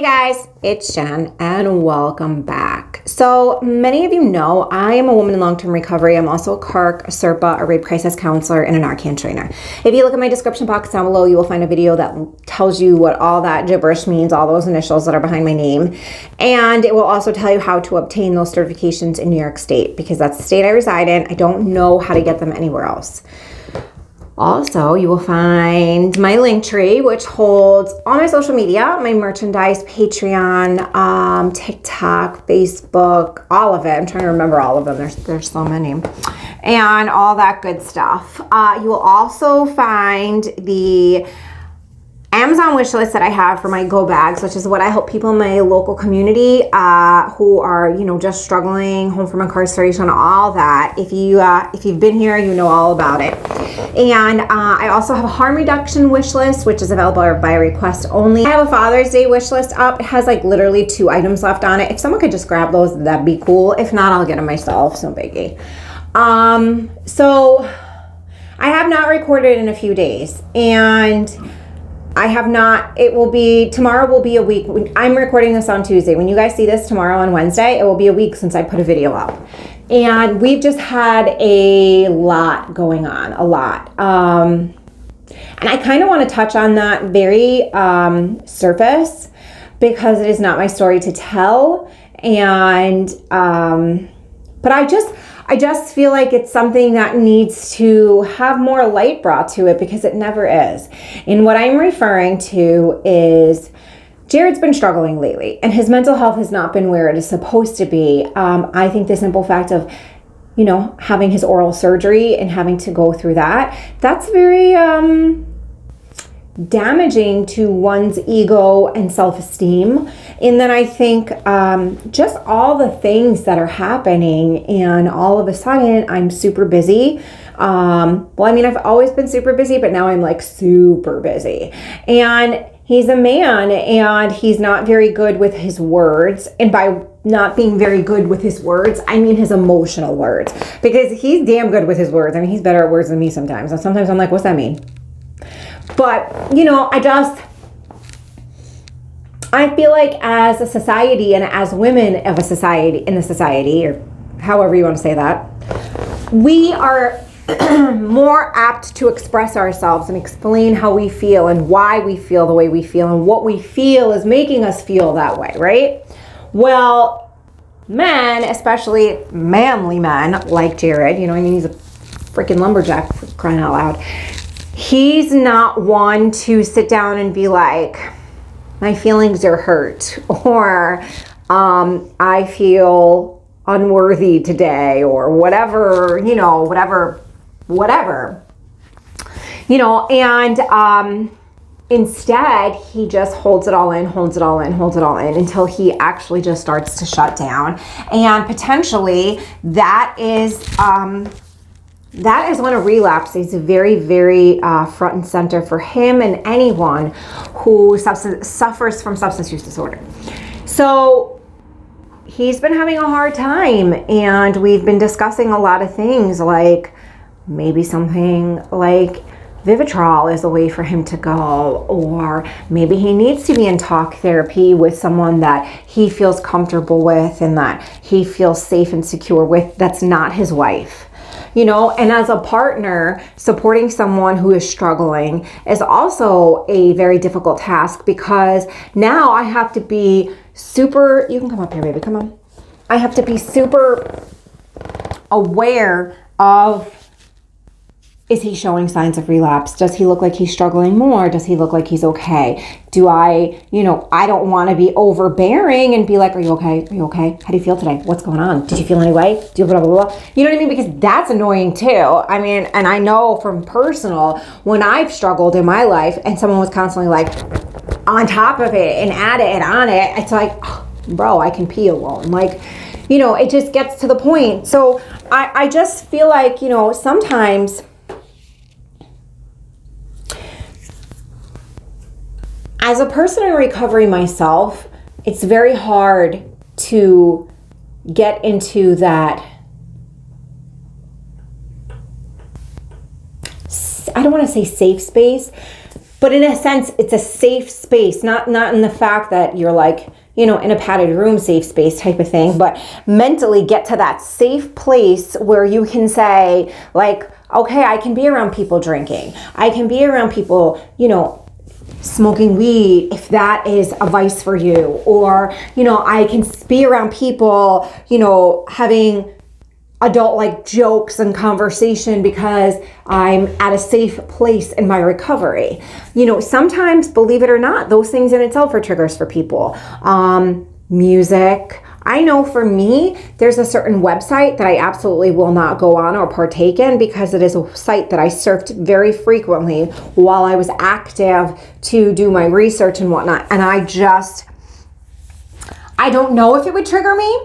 Hey guys, it's Jen and welcome back. So many of you know I am a woman in long-term recovery. I'm also a CARC, a CRPA, a Rape Crisis Counselor, and a Narcan trainer. If you look at my description box down below, you will find a video that tells you what all that gibberish means, all those initials that are behind my name. And it will also tell you how to obtain those certifications in New York State because that's the state I reside in. I don't know how to get them anywhere else. Also, you will find my link tree, which holds all my social media, my merchandise, Patreon, TikTok, Facebook, all of it. I'm trying to remember all of them. There's so many. And all that good stuff. You will also find the Amazon wish list that I have for my go bags, which is what I help people in my local community who are, just struggling, home from incarceration, all that. If you've been here, you know all about it. And I also have a harm reduction wish list, which is available by request only. I have a Father's Day wish list up. It has like literally 2 items left on it. If someone could just grab those, that'd be cool. If not, I'll get them myself. No biggie. So I have not recorded in a few days, and I have not. Tomorrow will be a week. I'm recording this on Tuesday. When you guys see this tomorrow on Wednesday, it will be a week since I put a video up. And we've just had a lot going on, a lot. And I kind of want to touch on that very surface because it is not my story to tell. And, but I just feel like it's something that needs to have more light brought to it because it never is. And what I'm referring to is Jared's been struggling lately and his mental health has not been where it is supposed to be. I think the simple fact of, having his oral surgery and having to go through that's very damaging to one's ego and self-esteem. And then I think just all the things that are happening, and all of a sudden I'm super busy. I've always been super busy, but now I'm like super busy. And he's a man and he's not very good with his words. And by not being very good with his words, I mean his emotional words, because he's damn good with his words. I mean, he's better at words than me sometimes. And sometimes I'm like, what's that mean? But, I feel like as a society and as women of a society, in the society, or however you want to say that, we are more apt to express ourselves and explain how we feel and why we feel the way we feel and what we feel is making us feel that way, right? Well, men, especially manly men like Jared, he's a freaking lumberjack, for crying out loud. He's not one to sit down and be like, my feelings are hurt, or I feel unworthy today, or whatever, whatever. Instead, he just holds it all in until he actually just starts to shut down. And potentially that is when a relapse is very, very front and center for him and anyone who suffers from substance use disorder. So he's been having a hard time, and we've been discussing a lot of things, like maybe something like Vivitrol is a way for him to go, or maybe he needs to be in talk therapy with someone that he feels comfortable with and that he feels safe and secure with, that's not his wife. And as a partner, supporting someone who is struggling is also a very difficult task, because now I have to be super, you can come up here, baby, come on. I have to be super aware of, is he showing signs of relapse? Does he look like he's struggling more? Does he look like he's okay? Do I don't want to be overbearing and be like, are you okay? Are you okay? How do you feel today? What's going on? Did you feel any way? Do you blah, blah, blah? You know what I mean? Because that's annoying too. I mean, and I know from personal, when I've struggled in my life and someone was constantly like on top of it and at it and on it, it's like, oh, bro, I can pee alone. Like, it just gets to the point. So I just feel like, sometimes as a person in recovery myself, it's very hard to get into that, I don't want to say safe space, But in a sense, it's a safe space, not in the fact that you're like, in a padded room, safe space type of thing, but mentally get to that safe place where you can say, like, okay, I can be around people drinking. I can be around people, smoking weed, if that is a vice for you. Or, I can be around people, having adult-like jokes and conversation because I'm at a safe place in my recovery. Sometimes, believe it or not, those things in itself are triggers for people. Music. I know for me, there's a certain website that I absolutely will not go on or partake in because it is a site that I surfed very frequently while I was active to do my research and whatnot. And I don't know if it would trigger me,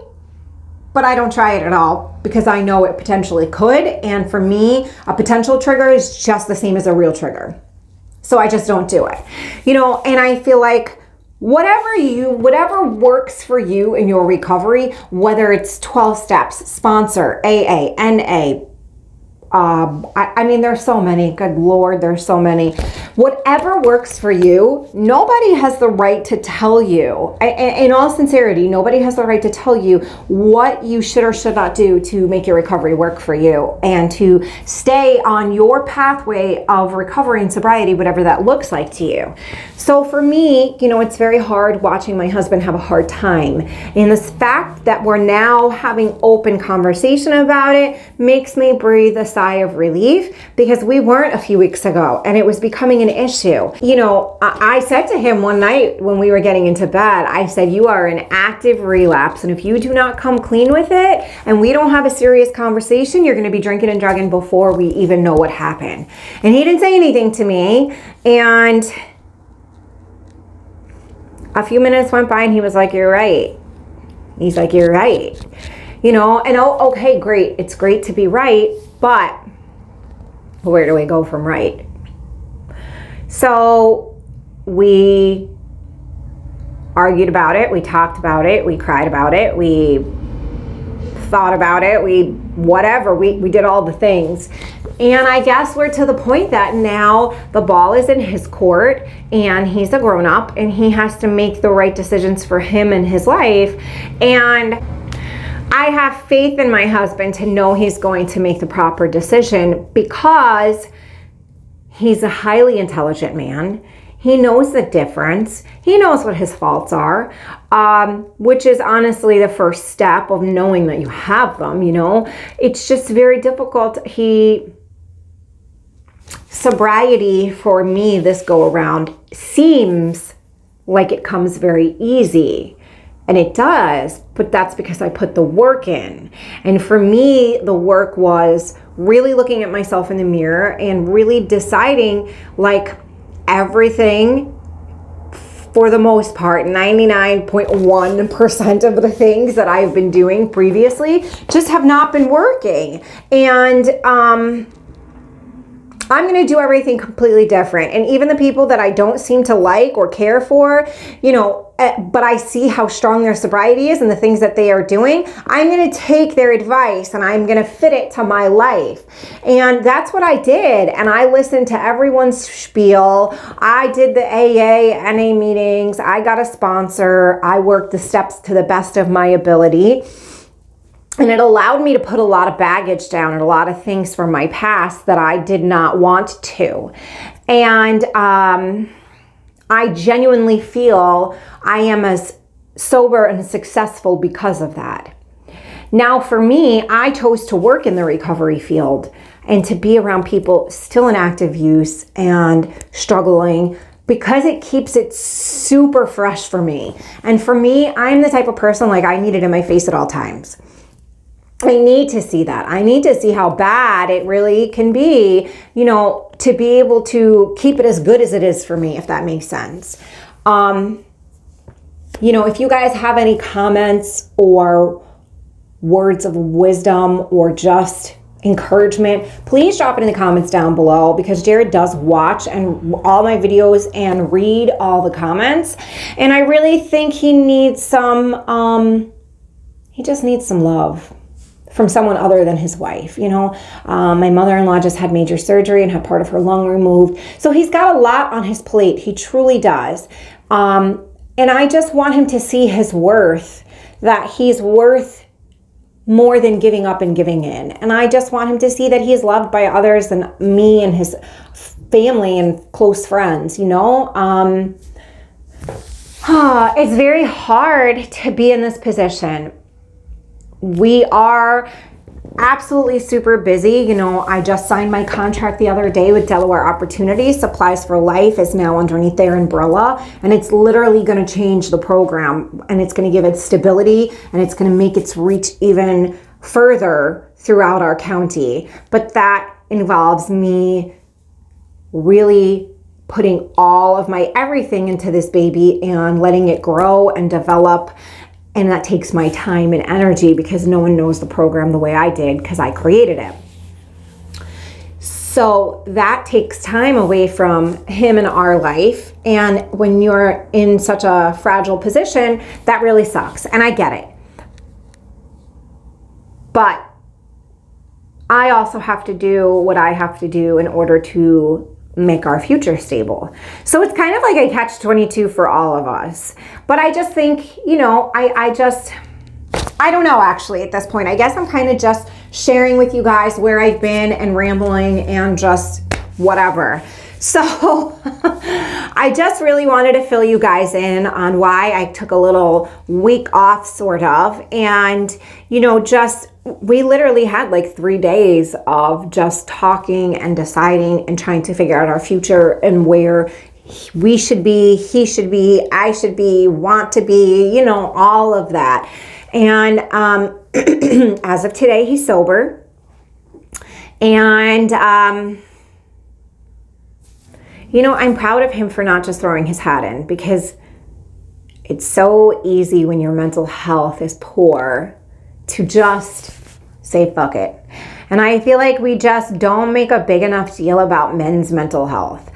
but I don't try it at all because I know it potentially could. And for me, a potential trigger is just the same as a real trigger. So I just don't do it. And I feel like whatever works for you in your recovery, whether it's 12 steps, sponsor, AA, NA, there's so many. Good Lord, there's so many. Whatever works for you, nobody has the right to tell you, in all sincerity, nobody has the right to tell you what you should or should not do to make your recovery work for you and to stay on your pathway of recovery and sobriety, whatever that looks like to you. So for me, it's very hard watching my husband have a hard time. And this fact that we're now having open conversation about it makes me breathe a sigh of relief because we weren't a few weeks ago and it was becoming an issue. I said to him one night when we were getting into bed, I said, you are in active relapse, and if you do not come clean with it and we don't have a serious conversation, you're going to be drinking and drugging before we even know what happened. And he didn't say anything to me, and a few minutes went by and he was like, you're right. He's like, you're right. Okay, great. It's great to be right, but where do we go from right? So we argued about it. We talked about it. We cried about it. We thought about it. We did all the things. And I guess we're to the point that now the ball is in his court and he's a grown-up and he has to make the right decisions for him and his life. And I have faith in my husband to know he's going to make the proper decision because he's a highly intelligent man. He knows the difference. He knows what his faults are, which is honestly the first step of knowing that you have them, It's just very difficult. Sobriety for me this go around seems like it comes very easy. And it does, but that's because I put the work in. And for me, the work was really looking at myself in the mirror and really deciding, like, everything, for the most part, 99.1% of the things that I've been doing previously just have not been working. And I'm going to do everything completely different. And even the people that I don't seem to like or care for, but I see how strong their sobriety is and the things that they are doing, I'm going to take their advice and I'm going to fit it to my life. And that's what I did. And I listened to everyone's spiel. I did the AA, NA meetings. I got a sponsor. I worked the steps to the best of my ability. And it allowed me to put a lot of baggage down and a lot of things from my past that I did not want to. And I genuinely feel I am as sober and successful because of that. Now, for me, I chose to work in the recovery field and to be around people still in active use and struggling because it keeps it super fresh for me. And for me, I'm the type of person, like, I need it in my face at all times. I need to see that. I need to see how bad it really can be, to be able to keep it as good as it is for me, if that makes sense. If you guys have any comments or words of wisdom or just encouragement, please drop it in the comments down below because Jared does watch and all my videos and read all the comments. And I really think he needs he just needs some love from someone other than his wife. You know, my mother-in-law just had major surgery and had part of her lung removed. So he's got a lot on his plate. He truly does. And I just want him to see his worth, that he's worth more than giving up and giving in. And I just want him to see that he's loved by others than me and his family and close friends, you know? It's very hard to be in this position. We are absolutely super busy. You know, I just signed my contract the other day with Delaware Opportunities. Supplies for Life is now underneath their umbrella, and it's literally going to change the program, and it's going to give it stability, and it's going to make its reach even further throughout our county. But that involves me really putting all of my everything into this baby and letting it grow and develop. And that takes my time and energy, because no one knows the program the way I did, because I created it. So that takes time away from him and our life. And when you're in such a fragile position, that really sucks. And I get it. But I also have to do what I have to do in order to make our future stable. So it's kind of like a catch-22 for all of us. But I just think, you know, I don't know actually at this point. I guess I'm kind of just sharing with you guys where I've been and rambling and just whatever. So I just really wanted to fill you guys in on why I took a little week off, sort of. And, you know, just, we literally had like 3 days of just talking and deciding and trying to figure out our future and where we should be, he should be, I should be, want to be, you know, all of that. And as of today, he's sober. And, you know, I'm proud of him for not just throwing his hat in, because it's so easy when your mental health is poor to just say fuck it. And I feel like we just don't make a big enough deal about men's mental health.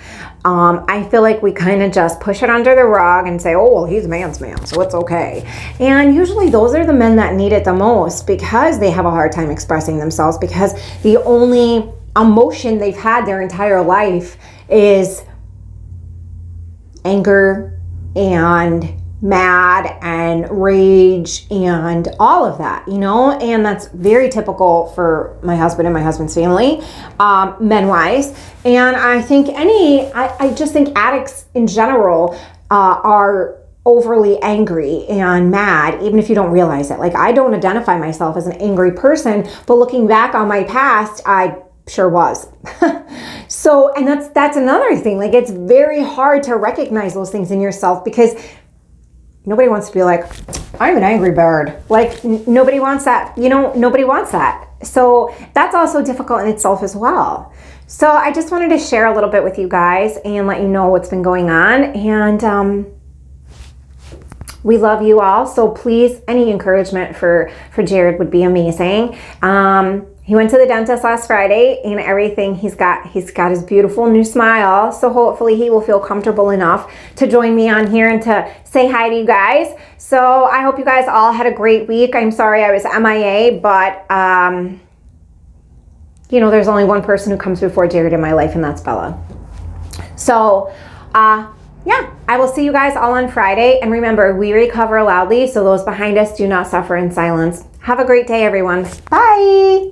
I feel like we kind of just push it under the rug and say, oh, well, he's a man's man, so it's okay. And usually those are the men that need it the most, because they have a hard time expressing themselves, because the only emotion they've had their entire life is anger and mad and rage and all of that, you know. And that's very typical for my husband and my husband's family, men-wise. And I think I just think addicts in general are overly angry and mad, even if you don't realize it. Like, I don't identify myself as an angry person, but looking back on my past, I sure was. So, and that's another thing. Like, it's very hard to recognize those things in yourself, because nobody wants to be like, I'm an angry bird. Like, nobody wants that. You know, nobody wants that. So that's also difficult in itself as well. So I just wanted to share a little bit with you guys and let you know what's been going on. And we love you all. So please, any encouragement for Jared would be amazing. He went to the dentist last Friday and everything. He's got his beautiful new smile. So hopefully he will feel comfortable enough to join me on here and to say hi to you guys. So I hope you guys all had a great week. I'm sorry I was MIA, but you know, there's only one person who comes before Jared in my life, and that's Bella. So yeah, I will see you guys all on Friday. And remember, we recover loudly, so those behind us do not suffer in silence. Have a great day, everyone. Bye.